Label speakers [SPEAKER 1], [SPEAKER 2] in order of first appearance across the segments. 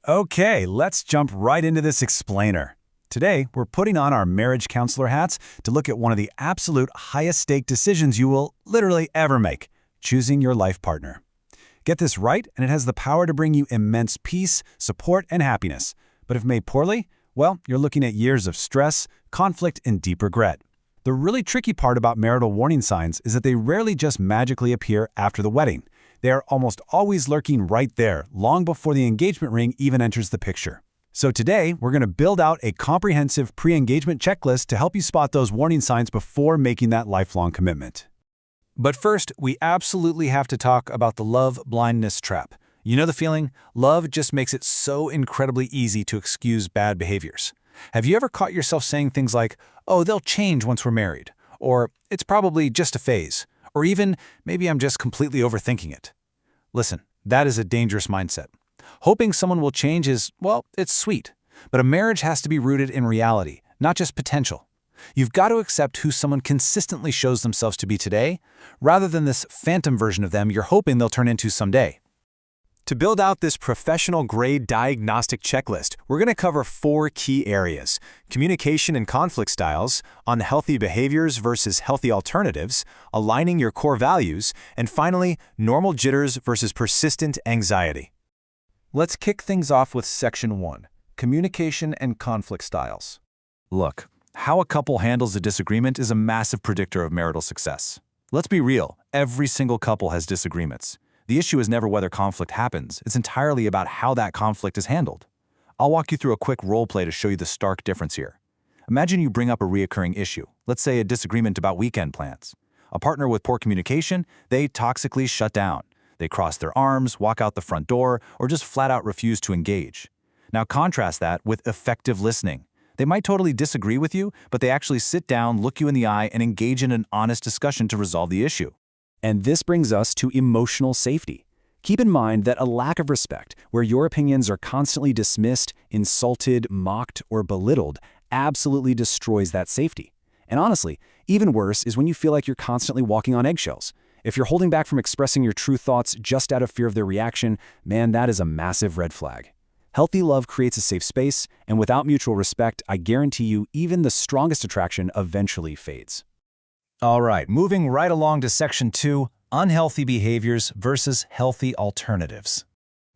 [SPEAKER 1] Okay, let's jump right into this explainer. Today, we're putting on our marriage counselor hats to look at one of the absolute highest stake decisions you will literally ever make, choosing your life partner. Get this right, and it has the power to bring you immense peace, support, and happiness. But if made poorly, well, you're looking at years of stress, conflict, and deep regret. The really tricky part about marital warning signs is that they rarely just magically appear after the wedding. They are almost always lurking right there, long before the engagement ring even enters the picture. So today, we're going to build out a comprehensive pre-engagement checklist to help you spot those warning signs before making that lifelong commitment. But first, we absolutely have to talk about the love blindness trap. You know the feeling? Love just makes it so incredibly easy to excuse bad behaviors. Have you ever caught yourself saying things like, "Oh, they'll change once we're married," or "It's probably just a phase," or even, "Maybe I'm just completely overthinking it"? Listen, that is a dangerous mindset. Hoping someone will change is, well, it's sweet. But a marriage has to be rooted in reality, not just potential. You've got to accept who someone consistently shows themselves to be today, rather than this phantom version of them you're hoping they'll turn into someday. To build out this professional-grade diagnostic checklist, we're going to cover 4 key areas: communication and conflict styles, unhealthy behaviors versus healthy alternatives, aligning your core values, and finally, normal jitters versus persistent anxiety. Let's kick things off with Section 1, communication and conflict styles. Look, how a couple handles a disagreement is a massive predictor of marital success. Let's be real, every single couple has disagreements. The issue is never whether conflict happens, it's entirely about how that conflict is handled. I'll walk you through a quick role play to show you the stark difference here. Imagine you bring up a reoccurring issue, let's say a disagreement about weekend plans. A partner with poor communication, they toxically shut down. They cross their arms, walk out the front door, or just flat out refuse to engage. Now contrast that with effective listening. They might totally disagree with you, but they actually sit down, look you in the eye, and engage in an honest discussion to resolve the issue. And this brings us to emotional safety. Keep in mind that a lack of respect, where your opinions are constantly dismissed, insulted, mocked, or belittled, absolutely destroys that safety. And honestly, even worse is when you feel like you're constantly walking on eggshells. If you're holding back from expressing your true thoughts just out of fear of their reaction, man, that is a massive red flag. Healthy love creates a safe space, and without mutual respect, I guarantee you, even the strongest attraction eventually fades. All right, moving right along to Section 2, unhealthy behaviors versus healthy alternatives.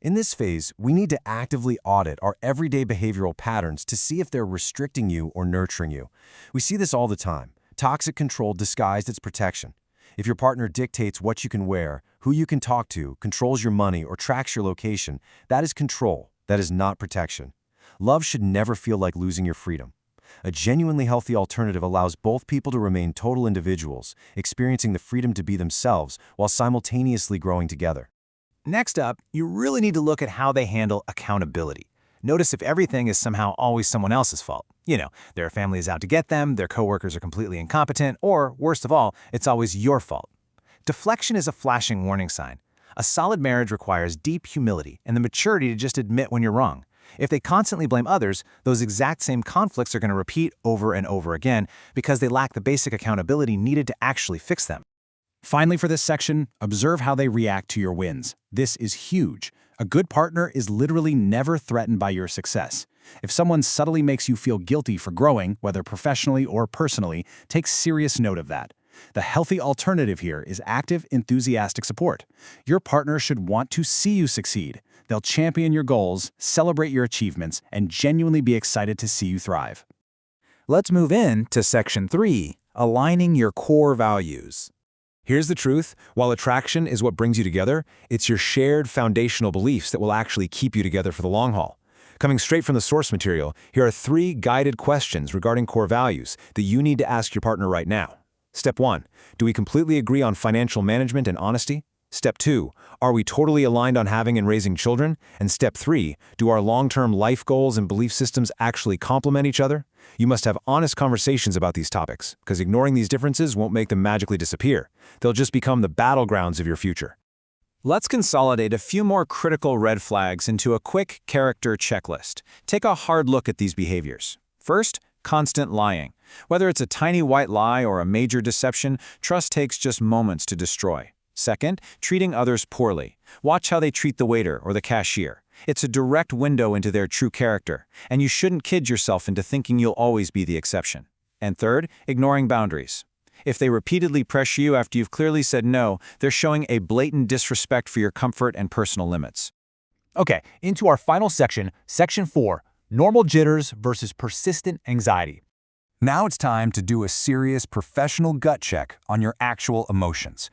[SPEAKER 1] In this phase, we need to actively audit our everyday behavioral patterns to see if they're restricting you or nurturing you. We see this all the time. Toxic control disguised as protection. If your partner dictates what you can wear, who you can talk to, controls your money, or tracks your location, that is control. That is not protection. Love should never feel like losing your freedom. A genuinely healthy alternative allows both people to remain total individuals, experiencing the freedom to be themselves while simultaneously growing together. Next up, you really need to look at how they handle accountability. Notice if everything is somehow always someone else's fault. You know, their family is out to get them, their coworkers are completely incompetent, or, worst of all, it's always your fault. Deflection is a flashing warning sign. A solid marriage requires deep humility and the maturity to just admit when you're wrong. If they constantly blame others, those exact same conflicts are going to repeat over and over again because they lack the basic accountability needed to actually fix them. Finally, for this section, observe how they react to your wins. This is huge. A good partner is literally never threatened by your success. If someone subtly makes you feel guilty for growing, whether professionally or personally, take serious note of that. The healthy alternative here is active, enthusiastic support. Your partner should want to see you succeed. They'll champion your goals, celebrate your achievements, and genuinely be excited to see you thrive. Let's move in to Section 3, aligning your core values. Here's the truth. While attraction is what brings you together, it's your shared foundational beliefs that will actually keep you together for the long haul. Coming straight from the source material, here are 3 guided questions regarding core values that you need to ask your partner right now. Step 1, do we completely agree on financial management and honesty? Step 2, are we totally aligned on having and raising children? And Step 3, do our long-term life goals and belief systems actually complement each other? You must have honest conversations about these topics, because ignoring these differences won't make them magically disappear. They'll just become the battlegrounds of your future. Let's consolidate a few more critical red flags into a quick character checklist. Take a hard look at these behaviors. First, constant lying. Whether it's a tiny white lie or a major deception, trust takes just moments to destroy. Second, treating others poorly. Watch how they treat the waiter or the cashier. It's a direct window into their true character, and you shouldn't kid yourself into thinking you'll always be the exception. And third, ignoring boundaries. If they repeatedly pressure you after you've clearly said no, they're showing a blatant disrespect for your comfort and personal limits.
[SPEAKER 2] Okay, into our final section, Section 4, Normal Jitters versus Persistent Anxiety.
[SPEAKER 3] Now it's time to do a serious professional gut check on your actual emotions.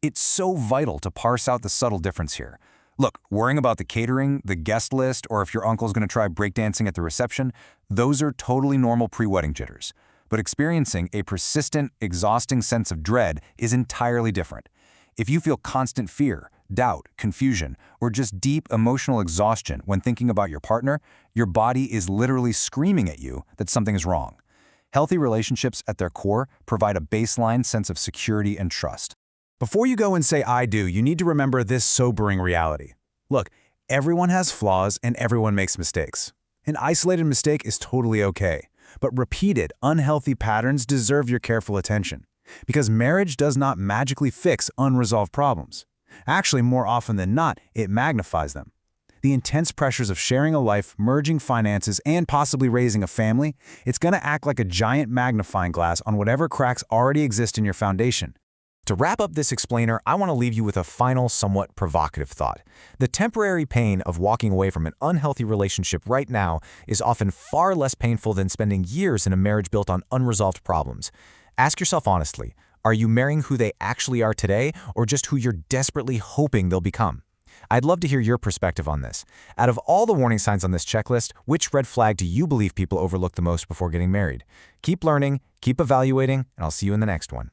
[SPEAKER 3] It's so vital to parse out the subtle difference here. Look, worrying about the catering, the guest list, or if your uncle's going to try breakdancing at the reception, those are totally normal pre-wedding jitters. But experiencing a persistent, exhausting sense of dread is entirely different. If you feel constant fear, doubt, confusion, or just deep emotional exhaustion when thinking about your partner, your body is literally screaming at you that something is wrong. Healthy relationships at their core provide a baseline sense of security and trust.
[SPEAKER 1] Before you go and say "I do," you need to remember this sobering reality. Look, everyone has flaws and everyone makes mistakes. An isolated mistake is totally okay, but repeated, unhealthy patterns deserve your careful attention. Because marriage does not magically fix unresolved problems. Actually, more often than not, it magnifies them. The intense pressures of sharing a life, merging finances, and possibly raising a family, it's going to act like a giant magnifying glass on whatever cracks already exist in your foundation.
[SPEAKER 2] To wrap up this explainer, I want to leave you with a final, somewhat provocative thought. The temporary pain of walking away from an unhealthy relationship right now is often far less painful than spending years in a marriage built on unresolved problems. Ask yourself honestly, are you marrying who they actually are today, or just who you're desperately hoping they'll become? I'd love to hear your perspective on this. Out of all the warning signs on this checklist, which red flag do you believe people overlook the most before getting married? Keep learning, keep evaluating, and I'll see you in the next one.